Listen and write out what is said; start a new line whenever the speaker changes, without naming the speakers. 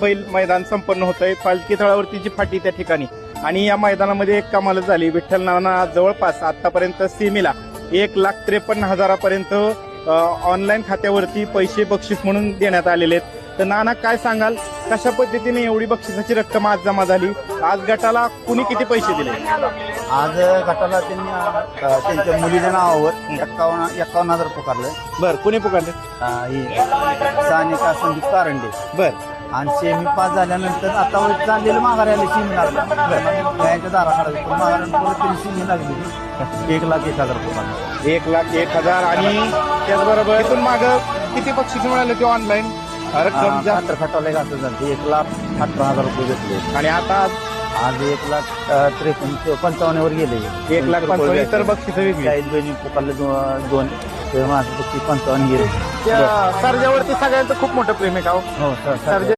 बैल मैदान संपन्न होत आहे पालखी तळावरतीची फाटी त्या ठिकाणी. आणि या मैदानामध्ये एक कमालच झाली. विठ्ठल नाना जवळपास आतापर्यंत सेमीला 1,53,000 ऑनलाईन खात्यावरती पैसे बक्षीस म्हणून देण्यात आलेले आहेत. तर नाना काय सांगाल, कशा पद्धतीने एवढी बक्षिसाची रक्कम आज जमा झाली? आज गटाला कुणी किती पैसे दिले?
आज गटाला त्यांनी त्यांच्या मुलीच्या नावावर 51,000 पुकारलं.
बर, कुणी पुकारले?
सानिका संदीप कारंडे.
बर.
आणि सेमी पास झाल्यानंतर आता चाललेलं माघारी आले सेमी लागला त्यांच्या दारा काढायचं माघाऱ्यानंतर त्यांनी सेमी लागली 1,01,000 पुकारलं.
1,01,000. आणि त्याचबरोबर इथून माग किती बक्षीस मिळाले ते ऑनलाईन रक्कम?
जास्त खटावले असं झालं 1,18,000 रुपये घेतले.
आणि आता
आज 1,53,55 वर गेले.
1,55,000 तर बक्षीस वेगळी.
काही बहिणी पुकारले 2 माझं बक्षीस 55 गेले.
त्या सर्जावरती सगळ्यांचं खूप मोठं प्रेम आहे का हो?
हो सर.
सर्जा